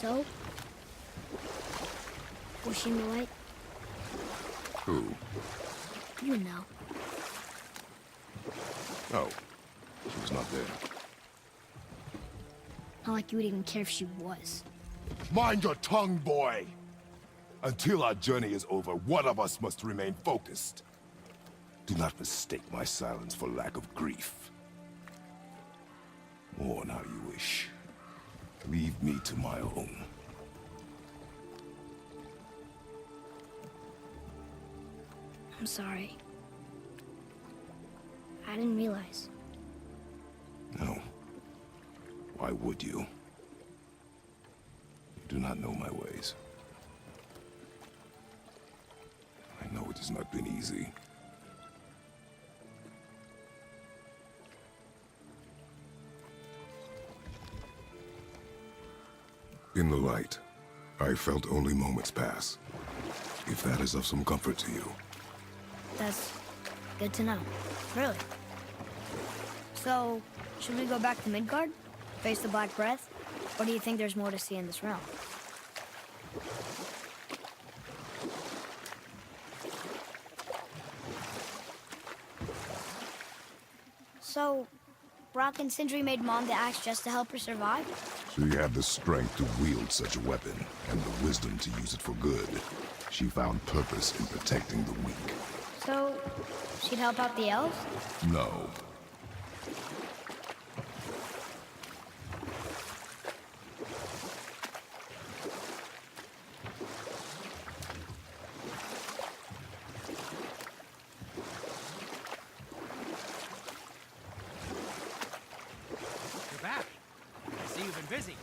So? Was she in the light? Who? You know. Oh, she was not there. Not like you would even care if she was. Mind your tongue, boy! Until our journey is over, one of us must remain focused. Do not mistake my silence for lack of grief. Mourn how you wish. Leave me to my own. I'm sorry. I didn't realize. No. Why would you? You do not know my ways. I know it has not been easy. In the light, I felt only moments pass. If that is of some comfort to you. That's good to know. Really. So, should we go back to Midgard? Face the Black Breath? Or do you think there's more to see in this realm? So, Brock and Sindri made Mom the axe just to help her survive? She had the strength to wield such a weapon, and the wisdom to use it for good. She found purpose in protecting the weak. So, she'd help out the elves? No. You're back. I see you've been busy.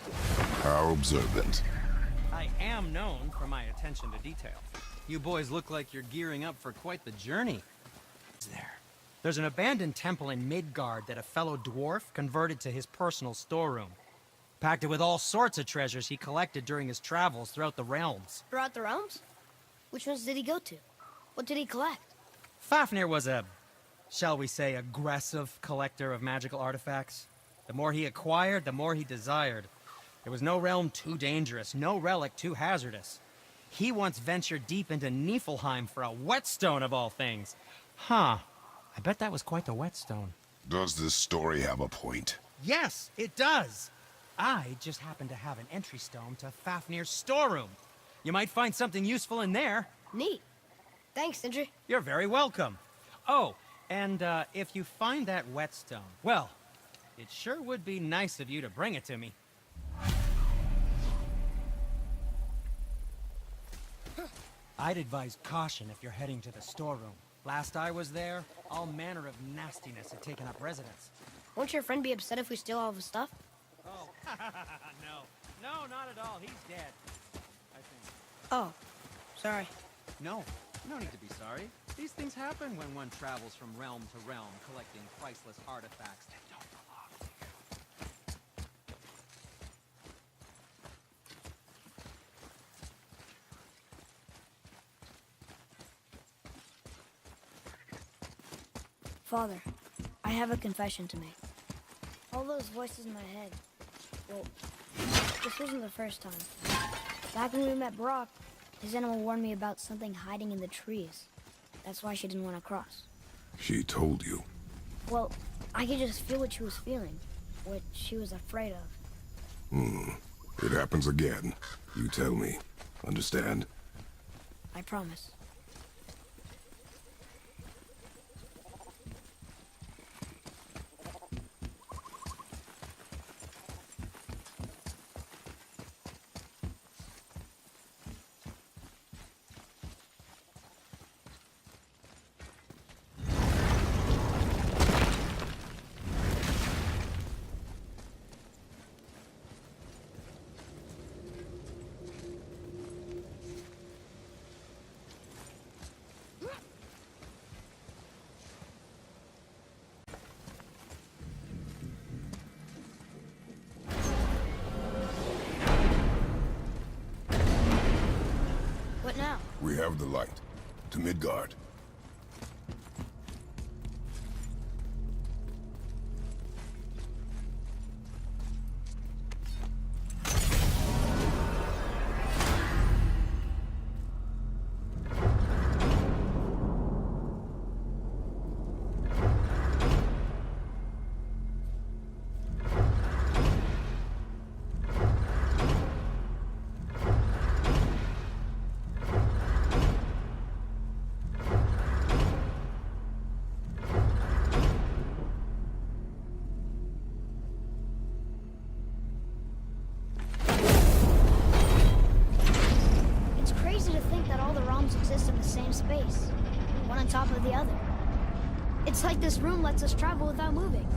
How observant. I am known for my attention to detail. You boys look like you're gearing up for quite the journey. There's an abandoned temple in Midgard that a fellow dwarf converted to his personal storeroom. Packed it with all sorts of treasures he collected during his travels throughout the realms. Throughout the realms? Which ones did he go to? What did he collect? Fafnir was a, shall we say, aggressive collector of magical artifacts. The more he acquired, the more he desired. There was no realm too dangerous, no relic too hazardous. He once ventured deep into Niflheim for a whetstone of all things. Huh. I bet that was quite the whetstone. Does this story have a point? Yes, it does. I just happen to have an entry stone to Fafnir's storeroom. You might find something useful in there. Neat. Thanks, Sindri. You're very welcome. Oh, and if you find that whetstone, well, it sure would be nice of you to bring it to me. I'd advise caution if you're heading to the storeroom. Last I was there, all manner of nastiness had taken up residence. Won't your friend be upset if we steal all of his stuff? Oh, no. No, not at all. He's dead, I think. Oh, sorry. No, no need to be sorry. These things happen when one travels from realm to realm, collecting priceless artifacts that don't belong to you. Father, I have a confession to make. All those voices in my head, well, this wasn't the first time. Back when we met Brock, his animal warned me about something hiding in the trees. That's why she didn't want to cross. She told you. Well, I could just feel what she was feeling, what she was afraid of. It happens again. You tell me. Understand? I promise. What now? We have the light. To Midgard. It's like this room lets us travel without moving.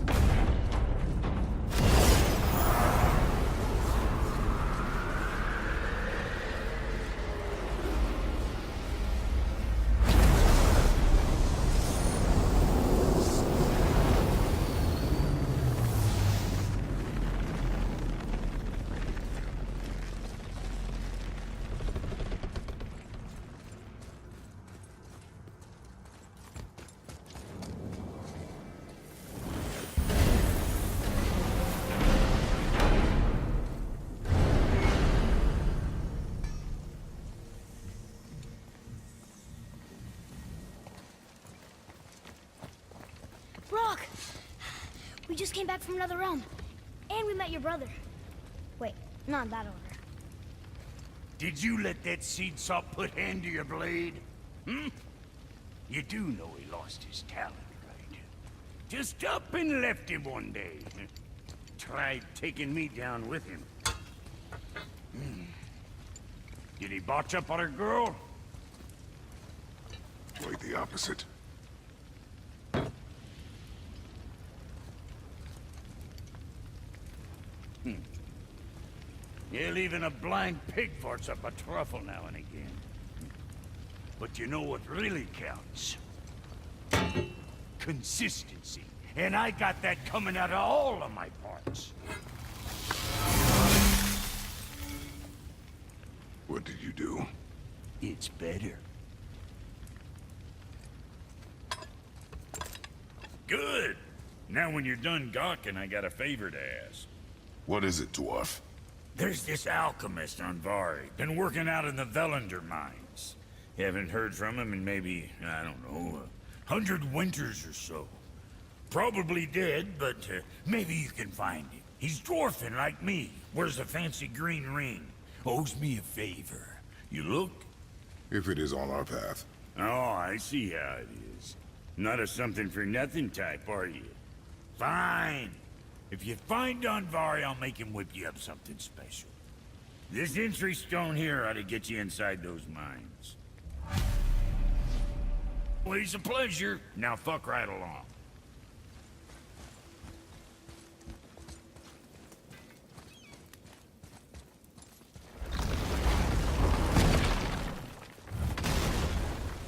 Brock! We just came back from another realm. And we met your brother. Wait, not in that order. Did you let that seed sop put hand to your blade? Hmm? You do know he lost his talent, right? Just up and left him one day. Tried taking me down with him. Did he botch up on a girl? Quite the opposite. Yeah, even a blind pig farts up a truffle now and again. But you know what really counts? Consistency. And I got that coming out of all of my parts. What did you do? It's better. Good. Now when you're done gawking, I got a favor to ask. What is it, dwarf? There's this alchemist on Vari. Been working out in the Velander mines. Haven't heard from him in maybe, I don't know, 100 winters or so. Probably dead, but maybe you can find him. He's dwarfing like me. Wears a fancy green ring. Owes me a favor. You look? If it is on our path. Oh, I see how it is. Not a something-for-nothing type, are you? Fine. If you find Donvari, I'll make him whip you up something special. This entry stone here ought to get you inside those mines. Always a pleasure. Now fuck right along.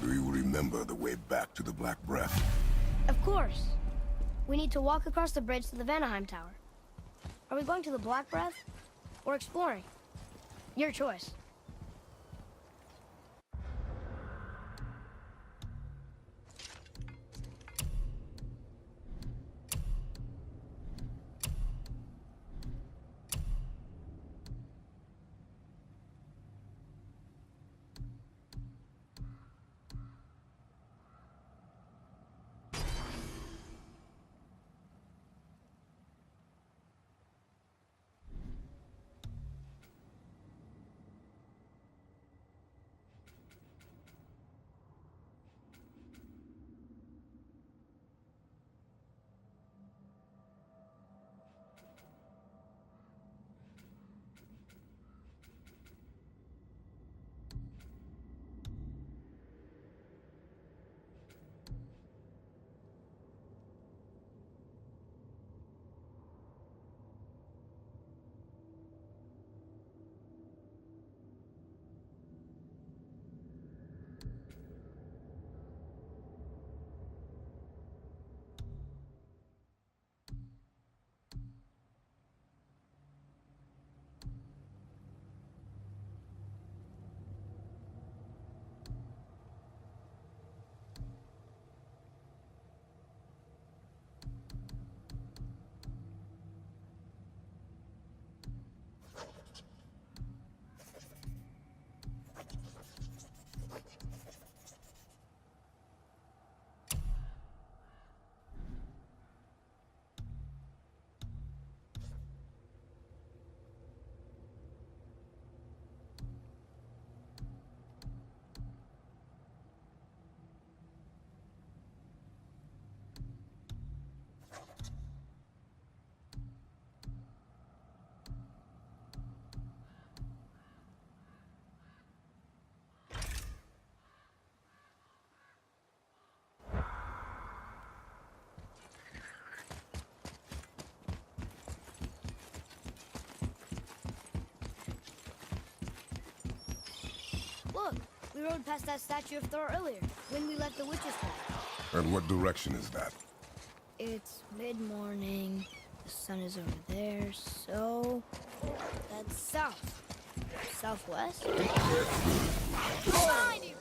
Do you remember the way back to the Black Breath? Of course. We need to walk across the bridge to the Vanaheim Tower. Are we going to the Black Breath? Or exploring? Your choice. Look, we rode past that statue of Thor earlier, when we left the witch's hole. And what direction is that? It's mid-morning, the sun is over there, so that's south. Southwest? Behind you!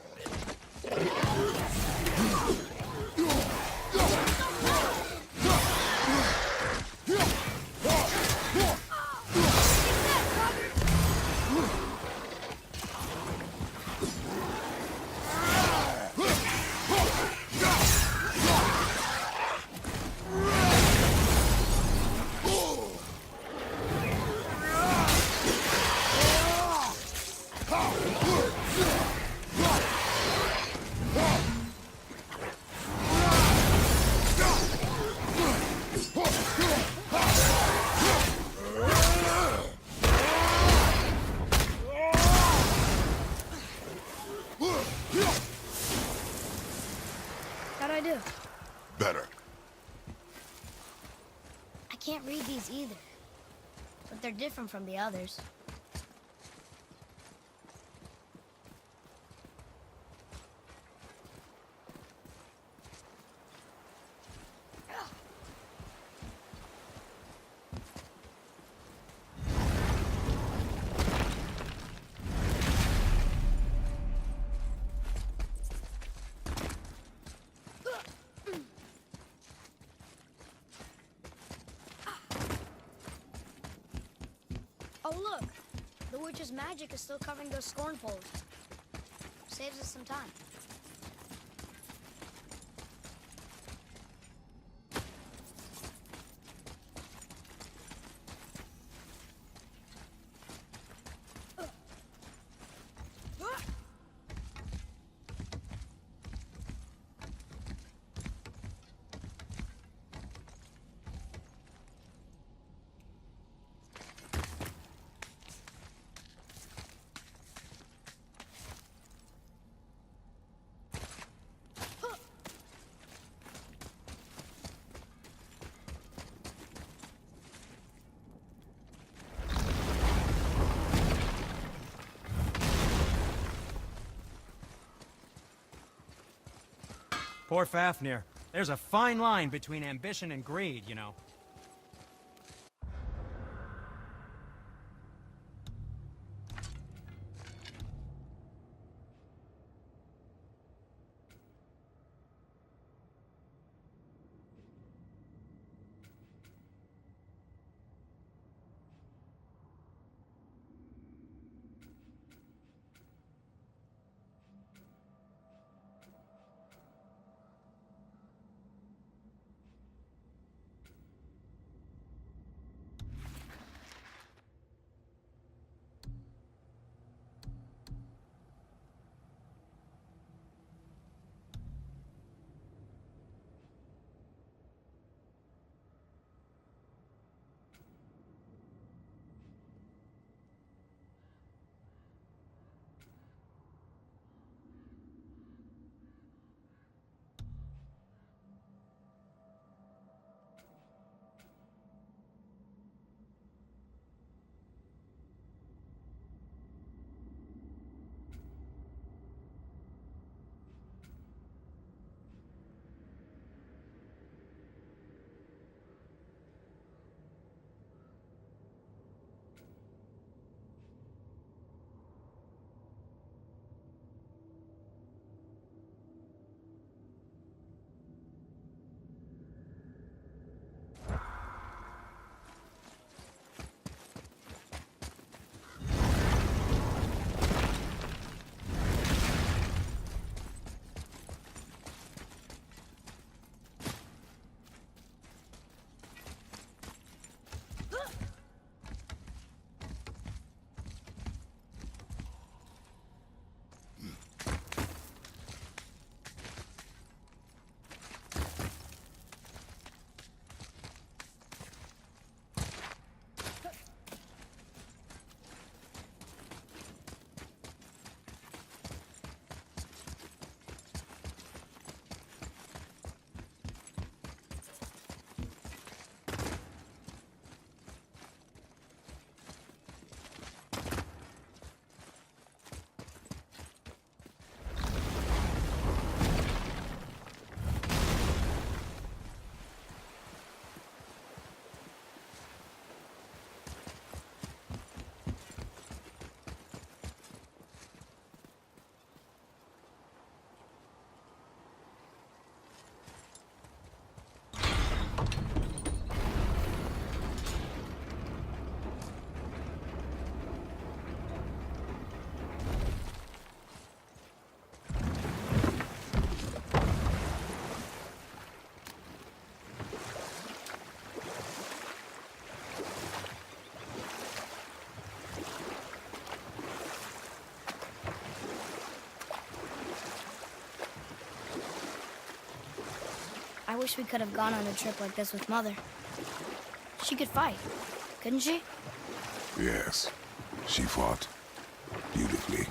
How'd I do? Better. I can't read these either, but they're different from the others. Oh, look! The witch's magic is still covering those scorn poles. Saves us some time. Poor Fafnir. There's a fine line between ambition and greed, you know. wish we could have gone on a trip like this with Mother. She could fight, couldn't she? Yes, she fought beautifully.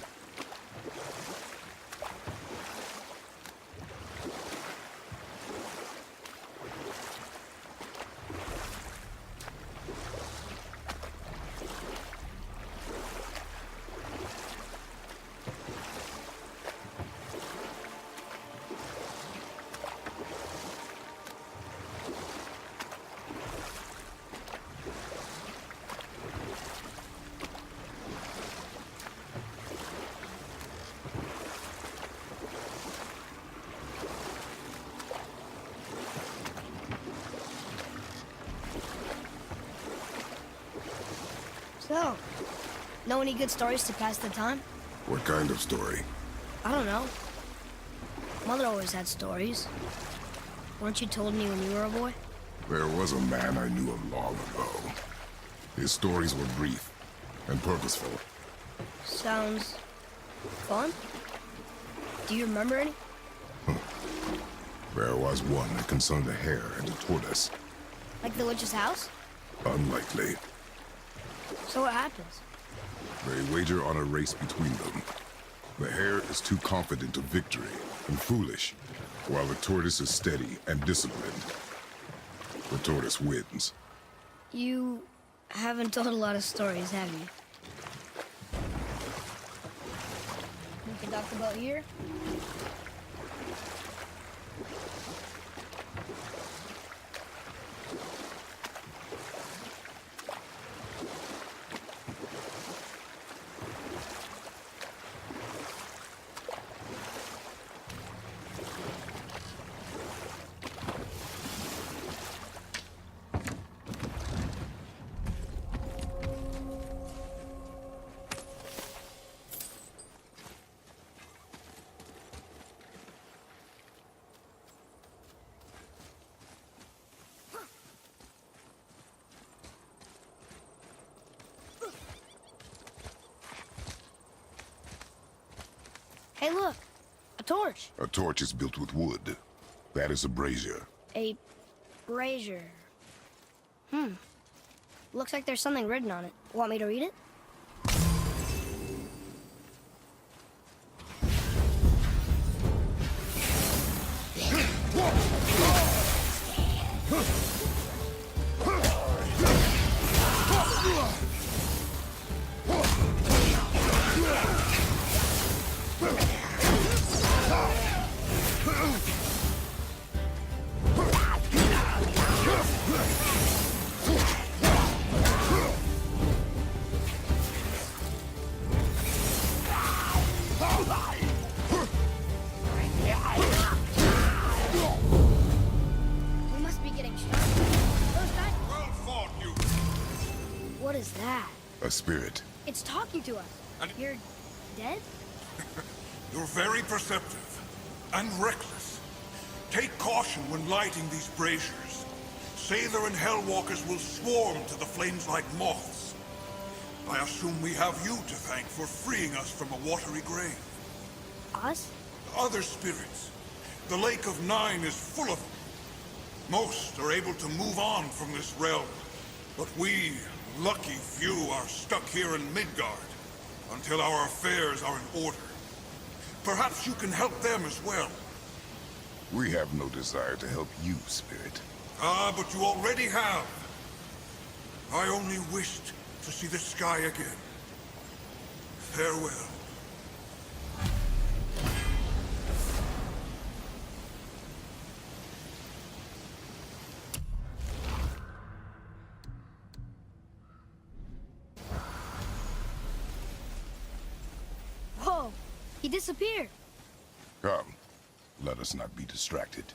So, know any good stories to pass the time? What kind of story? I don't know. Mother always had stories. Weren't you told me when you were a boy? There was a man I knew long ago. His stories were brief and purposeful. Sounds fun. Do you remember any? There was one that concerned a hare and a tortoise. Like the witch's house? Unlikely. So what happens? They wager on a race between them. The hare is too confident of victory and foolish, while the tortoise is steady and disciplined. The tortoise wins. You haven't told a lot of stories, have you? We can talk about here? Hey, look! A torch! A torch is built with wood. That is a brazier. A brazier. Looks like there's something written on it. Want me to read it? We must be getting stronger. Those guys... Well fought, you. What is that? A spirit. It's talking to us. And- You're dead? You're very perceptive and reckless. Take caution when lighting these braziers. Sailor and Hellwalkers will swarm to the flames like moths. I assume we have you to thank for freeing us from a watery grave. Us? Other spirits. The Lake of Nine is full of them. Most are able to move on from this realm. But we, lucky few, are stuck here in Midgard until our affairs are in order. Perhaps you can help them as well. We have no desire to help you, spirit. Ah, but you already have. I only wished to see the sky again. Farewell. Whoa! He disappeared. Come, let us not be distracted.